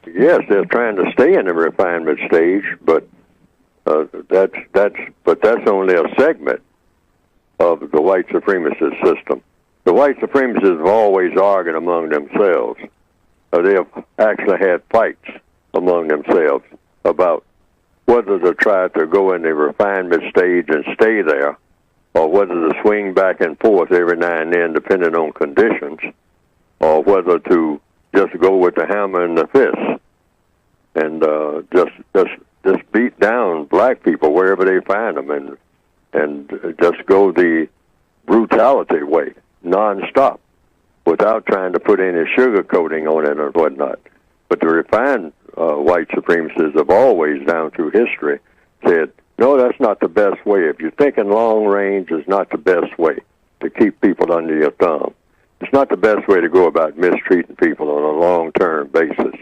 yes, they're trying to stay in the refinement stage, but that's only a segment of the white supremacist system. The white supremacists have always argued among themselves. They have actually had fights among themselves about whether to try to go in the refinement stage and stay there, or whether to swing back and forth every now and then, depending on conditions, or whether to just go with the hammer and the fist and just beat down black people wherever they find them, and just go the brutality way, nonstop, without trying to put any sugar coating on it or whatnot. But the refined white supremacists have always, down through history, said, no, that's not the best way. If you're thinking long range, it's not the best way to keep people under your thumb. It's not the best way to go about mistreating people on a long-term basis.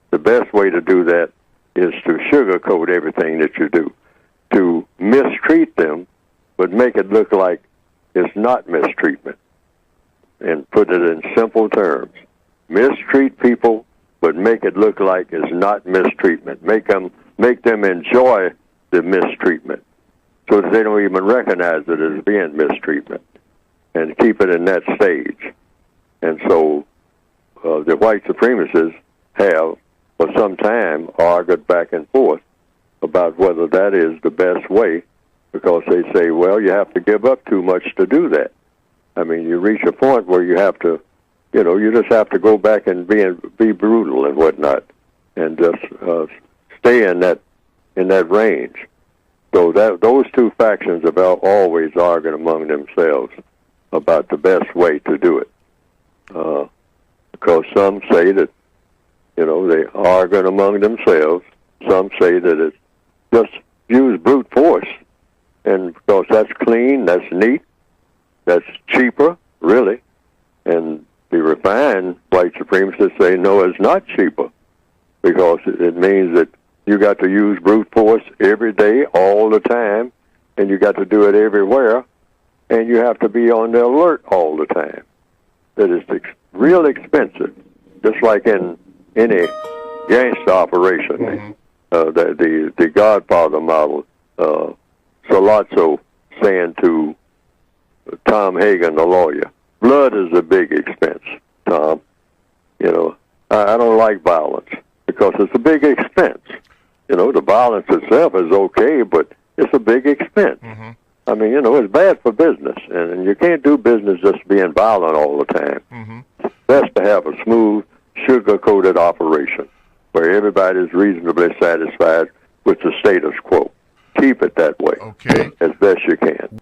The best way to do that is to sugarcoat everything that you do, to mistreat them, but make it look like it's not mistreatment, and put it in simple terms. Mistreat people, but make it look like it's not mistreatment. Make them enjoy the mistreatment, so that they don't even recognize it as being mistreatment, and keep it in that stage. And so the white supremacists have, for some time, argued back and forth about whether that is the best way, because they say, well, you have to give up too much to do that. I mean, you reach a point where you have to, you just have to go back and be brutal and whatnot, and just stay in that range. So those two factions have always argued among themselves about the best way to do it. Because some say that, they argue among themselves. Some say that it's just use brute force, and because that's clean, that's neat, that's cheaper, really. And the refined white supremacists say, no, it's not cheaper, because it means that you got to use brute force every day, all the time, and you got to do it everywhere, and you have to be on the alert all the time. That is real expensive, just like in any gangster operation. Mm-hmm. The Godfather model, Sollozzo saying to Tom Hagen, the lawyer, blood is a big expense, Tom. I don't like violence because it's a big expense. The violence itself is okay, but it's a big expense. Mm-hmm. I mean, it's bad for business, and you can't do business just being violent all the time. Mm-hmm. It's best to have a smooth, sugar-coated operation where everybody's reasonably satisfied with the status quo. Keep it that way, as best you can.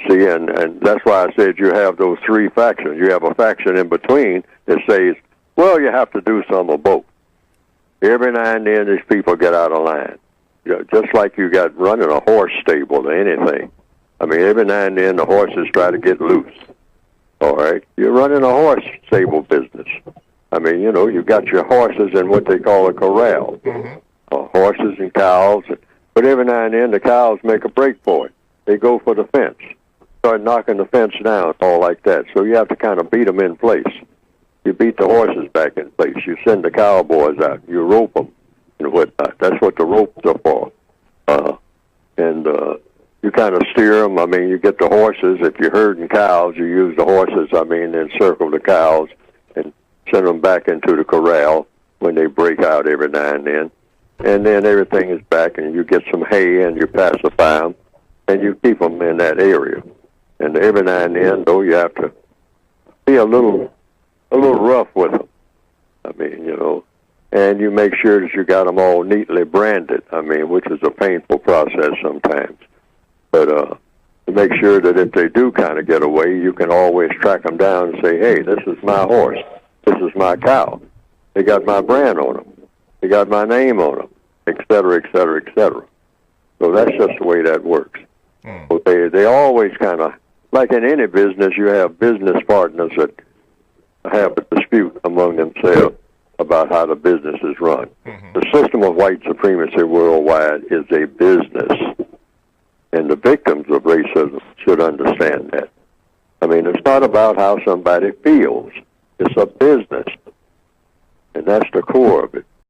See, and that's why I said you have those three factions. You have a faction in between that says, well, you have to do some of both. Every now and then, these people get out of line. Just like you got running a horse stable or anything. I mean, every now and then, the horses try to get loose. All right? You're running a horse stable business. I mean, you've got your horses in what they call a corral. Mm-hmm. Horses and cows. But every now and then, the cows make a break for it. They go for the fence. Start knocking the fence down, all like that. So you have to kind of beat them in place. You beat the horses back in place. You send the cowboys out. You rope them and whatnot. That's what the ropes are for. You kind of steer them. I mean, you get the horses. If you're herding cows, you use the horses, encircle the cows and send them back into the corral when they break out every now and then. And then everything is back, and you get some hay, and you pacify them, and you keep them in that area. And every now and then, though, you have to be a little rough with them. I mean, and you make sure that you got them all neatly branded, which is a painful process sometimes. But to make sure that if they do kind of get away, you can always track them down and say, hey, this is my horse. This is my cow. They got my brand on them. They got my name on them, et cetera, et cetera, et cetera. So that's just the way that works. So they always kind of, like in any business, you have business partners that have a dispute among themselves about how the business is run. Mm-hmm. The system of white supremacy worldwide is a business, and the victims of racism should understand that. I mean, it's not about how somebody feels. It's a business, and that's the core of it.